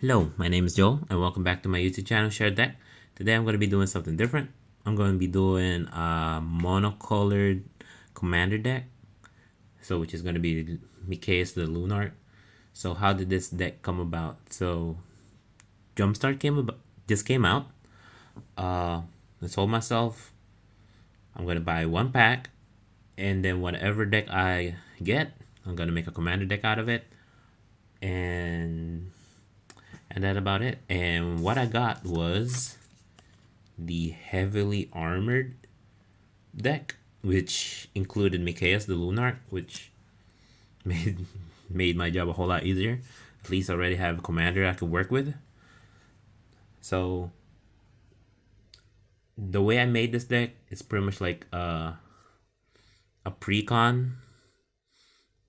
Hello, my name is Joel, and welcome back to my YouTube channel, Share Deck. Today I'm going to be doing something different. I'm going to be doing a monocolored commander deck, which is going to be Mikaeus the Lunarch. So how did this deck come about? So Jumpstart just came out. I told myself I'm going to buy one pack, and then whatever deck I get, I'm going to make a commander deck out of it. And that's about it. And what I got was the heavily armored deck, which included Mikaeus the Lunarch, which made made my job a whole lot easier. At least I already have a commander I could work with. So the way I made this deck is pretty much like a precon,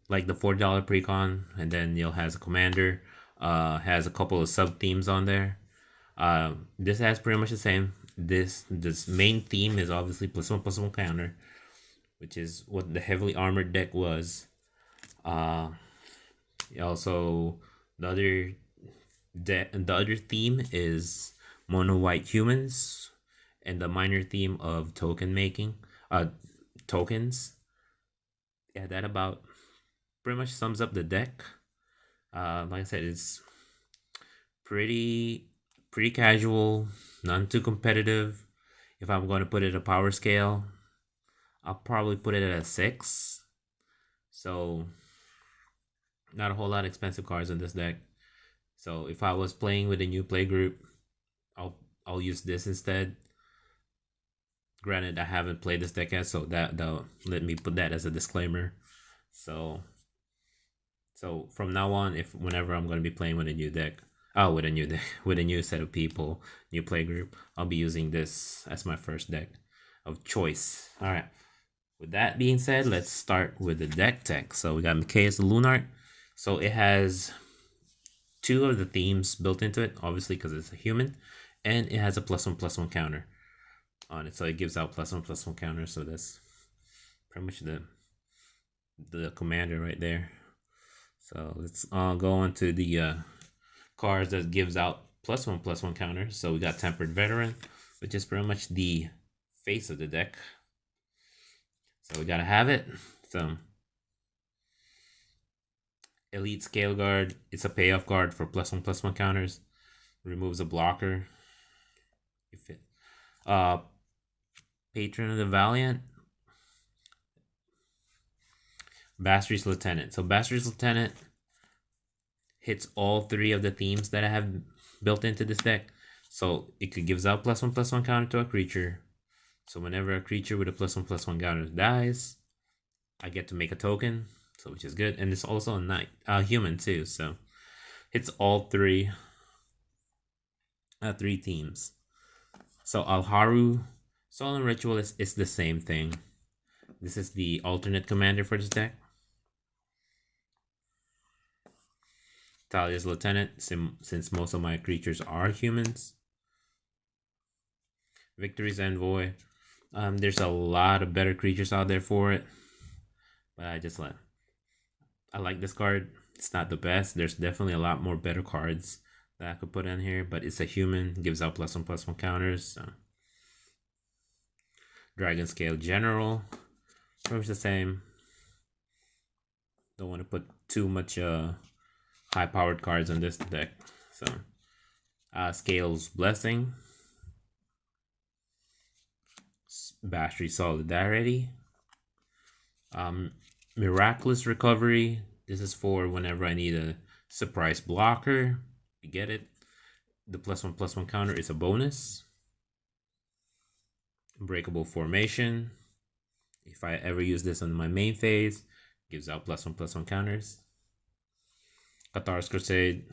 like the $4 precon, and then has a commander, has a couple of sub themes on there. This has pretty much the same. This main theme is obviously +1/+1 counter, which is what the heavily armored deck was. Also, the other theme is mono white humans, and the minor theme of token making, tokens. Yeah, that about pretty much sums up the deck. Like I said, it's pretty casual, not too competitive. If I'm going to put it a power scale, I'll probably put it at a 6. So not a whole lot of expensive cards in this deck. So if I was playing with a new play group, I'll use this instead. Granted, I haven't played this deck yet, so that'll let me put that as a disclaimer. So from now on, whenever I'm going to be playing with a new deck, with a new set of people, new play group, I'll be using this as my first deck of choice. All right. With that being said, let's start with the deck tech. So we got Mikaeus the Lunarch. So it has 2 of the themes built into it, obviously because it's a human, and it has a +1/+1 counter on it. So it gives out +1/+1 counter. So that's pretty much the commander right there. So let's go on to the cards that gives out +1/+1 counters. So we got Tempered Veteran, which is pretty much the face of the deck. So we gotta have it. So Elite Scale Guard, it's a payoff card for +1/+1 counters. Removes a blocker. If it Patron of the Valiant. Bastry's Lieutenant. So Bastry's Lieutenant hits all 3 of the themes that I have built into this deck. So it gives out +1/+1 counter to a creature. So whenever a creature with a +1/+1 counter dies, I get to make a token, so which is good. And it's also a knight, human too. So hits all 3 themes. So Alharu, Solemn Ritualist is the same thing. This is the alternate commander for this deck. Talia's Lieutenant, since most of my creatures are humans. Victory's Envoy. There's a lot of better creatures out there for it, but I like this card. It's not the best. There's definitely a lot more better cards that I could put in here, but it's a human, gives out +1/+1 counters. So. Dragon Scale General, pretty much the same. Don't want to put too much high-powered cards on this deck. So, Scales Blessing, Bastry Solidarity, Miraculous Recovery. This is for whenever I need a surprise blocker. You get it. The +1/+1 counter is a bonus. Breakable Formation. If I ever use this on my main phase, gives out +1/+1 counters. Cathars Crusade.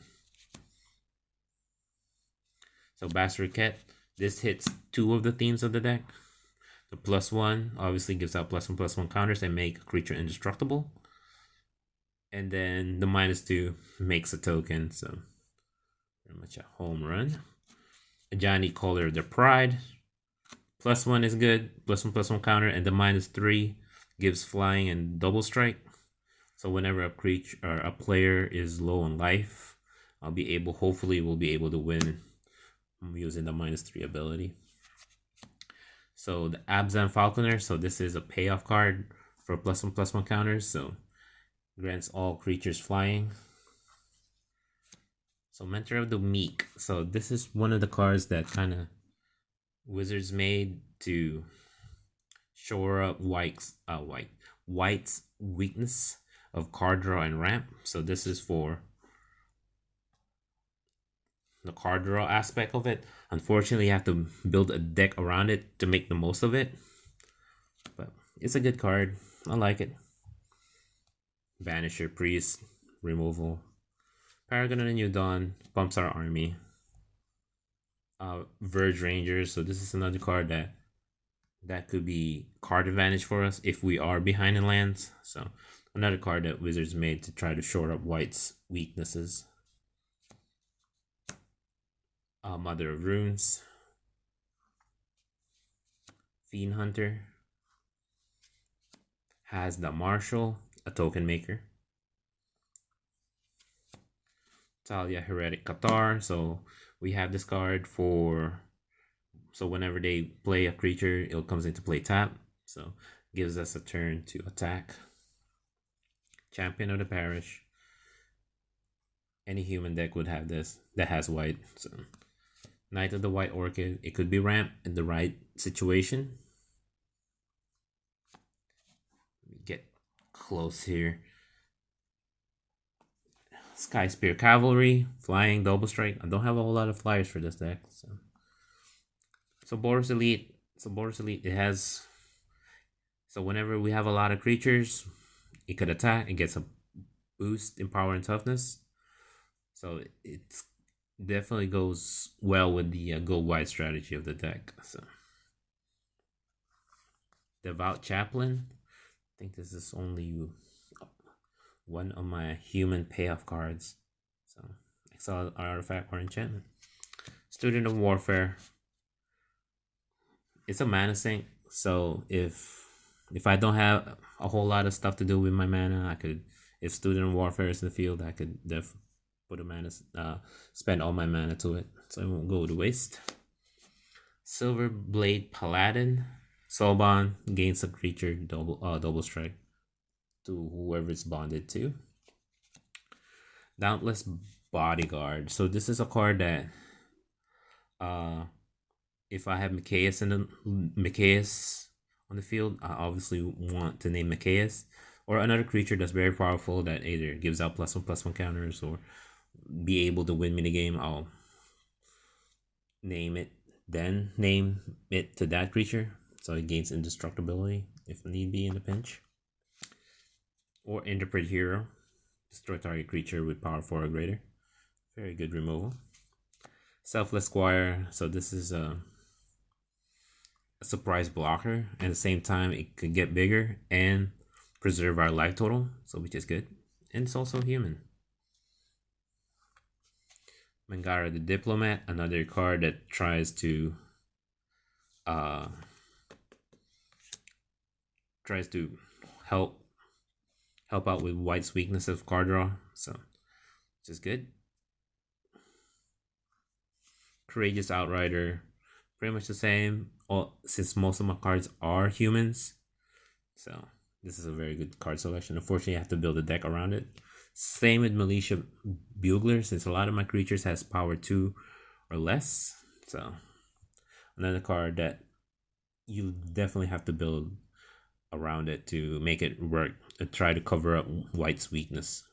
So Bastard Cat. This hits 2 of the themes of the deck. The +1 obviously gives out +1/+1 counters and make a creature indestructible. And then the -2 makes a token, so pretty much a home run. Ajani Caller the Pride. +1 is good, +1/+1 counter, and the -3 gives flying and double strike. So whenever a creature or a player is low on life, hopefully we'll be able to win using the -3 ability. So the Abzan Falconer, so this is a payoff card for +1/+1 counters, so grants all creatures flying. So Mentor of the Meek, so this is one of the cards that kind of Wizards made to shore up White's weakness of card draw and ramp. So this is for the card draw aspect of it. Unfortunately, you have to build a deck around it to make the most of it. But it's a good card. I like it. Banisher, Priest, removal. Paragon of the New Dawn bumps our army. Verge Rangers. So this is another card that could be card advantage for us if we are behind in lands. So another card that Wizards made to try to shore up White's weaknesses. Mother of Runes. Fiend Hunter. Has the Marshal, a token maker. Talia Heretic Qatar. So we have this card for, so whenever they play a creature, it comes into play tap. So gives us a turn to attack. Champion of the Parish. Any human deck would have this that has white. So Knight of the White Orchid. It could be ramp in the right situation. Let me get close here. Sky Spear Cavalry, flying, double strike. I don't have a whole lot of flyers for this deck. So Boros Elite. So Boros Elite, it has, so whenever we have a lot of creatures, it could attack. It gets a boost in power and toughness. So it's definitely goes well with the go wide strategy of the deck. So Devout Chaplain. I think this is only one of my human payoff cards. So exile artifact or enchantment. Student of Warfare. It's a mana sink. So if I don't have a whole lot of stuff to do with my mana, I could, if Student of Warfare is in the field, I could put a mana, spend all my mana to it, so it won't go to waste. Silverblade Paladin. Soulbond, gains a creature, double strike to whoever it's bonded to. Dauntless Bodyguard. So this is a card that, if I have Mikaeus on the field, I obviously want to name Mikaeus, or another creature that's very powerful that either gives out +1/+1 counters or be able to win me the game. I'll name it to that creature, so it gains indestructibility if need be in a pinch. Or Interpret Hero, destroy target creature with power 4 or greater. Very good removal. Selfless Squire. So this is a surprise blocker. At the same time, it could get bigger and preserve our life total, so which is good. And it's also human. Mangara the Diplomat, another card that tries to help out with White's weakness of card draw, so which is good. Courageous Outrider, pretty much the same. Since most of my cards are humans, so this is a very good card selection. Unfortunately, I have to build a deck around it. Same with Militia Bugler, since a lot of my creatures has power 2 or less. So another card that you definitely have to build around it to make it work, to try to cover up White's weakness.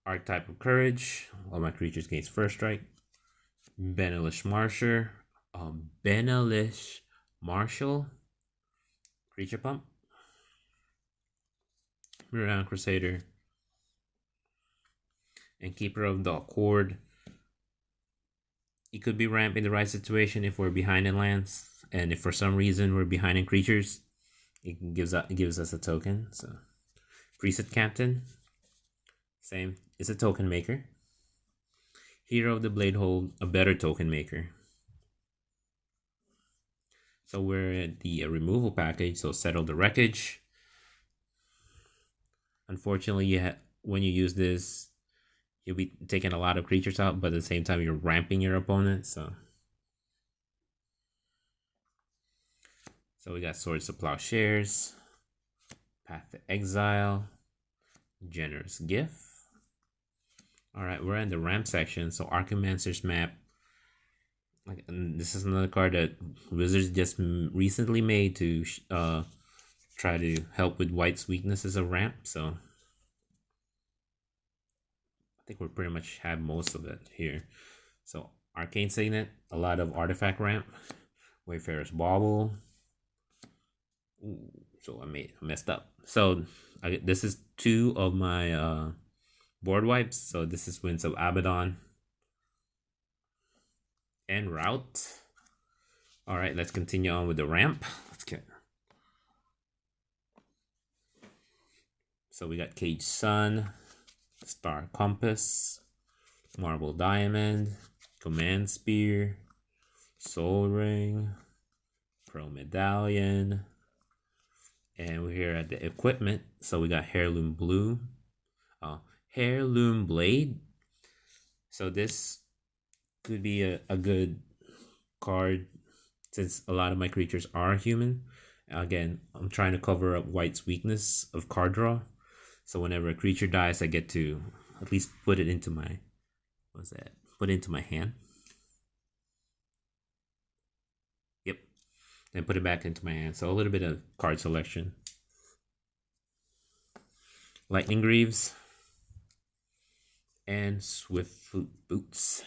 Archetype of Courage. All my creatures gains first strike. Benelish Marshal. Creature Pump. Mirror Crusader. And Keeper of the Accord. It could be ramp in the right situation if we're behind in lands, and if for some reason we're behind in creatures, it gives us a token. So Priesthood Captain, same, it's a token maker. Hero of the Bladehold, a better token maker. So we're at the removal package, so Settle the Wreckage. Unfortunately, when you use this, you'll be taking a lot of creatures out, but at the same time you're ramping your opponent. So we got Swords to Plowshares, Path to Exile, Generous Gift. All right, we're in the ramp section. So Archimancer's map. This is another card that Wizards just recently made to try to help with White's weaknesses of ramp. So I think we pretty much have most of it here. So Arcane Signet, a lot of artifact ramp, Wayfarer's Bauble. Ooh, so I messed up. So this is 2 of my board wipes. So this is Winds of Abaddon and Route. All right, let's continue on with the ramp. Let's get. So we got Cage Sun, Star Compass, Marble Diamond, Command Spear, Soul Ring, Pearl Medallion, and we're here at the equipment. So we got Heirloom Blue, Heirloom Blade. So this could be a good card since a lot of my creatures are human. Again, I'm trying to cover up White's weakness of card draw. So whenever a creature dies, I get to at least put it into my, put it into my hand. Yep. Then put it back into my hand. So a little bit of card selection. Lightning Greaves and Swiftfoot Boots.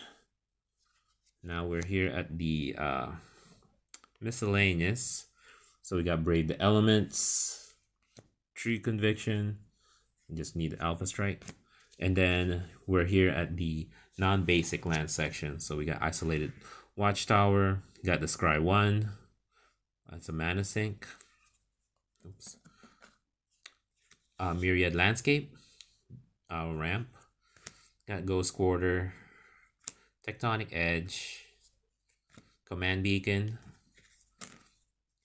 Now we're here at the miscellaneous. So we got Brave the Elements, True Conviction. We just need Alpha Strike. And then we're here at the non-basic land section. So we got Isolated Watchtower, got the Scry 1. That's a mana sink. Oops. Myriad Landscape, ramp. Got Ghost Quarter, Tectonic Edge, Command Beacon.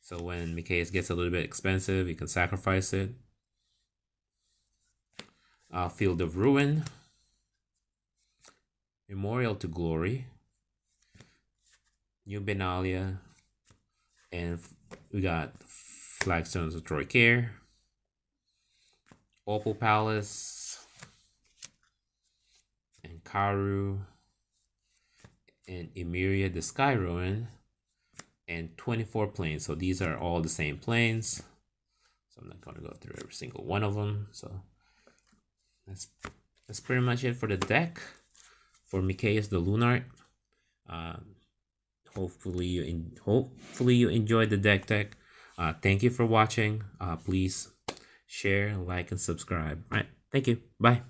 So when Mikaeus gets a little bit expensive, you can sacrifice it. Field of Ruin, Memorial to Glory, New Benalia, and we got Flagstones of Troykair, Opal Palace, and Karu, and Emeria the Sky Ruin, and 24 planes. So these are all the same planes. So I'm not going to go through every single one of them. So that's pretty much it for the deck for Mikaeus the Lunarch. Hopefully you enjoyed the deck tech. Thank you for watching. Please share, like, and subscribe. All right, thank you. Bye.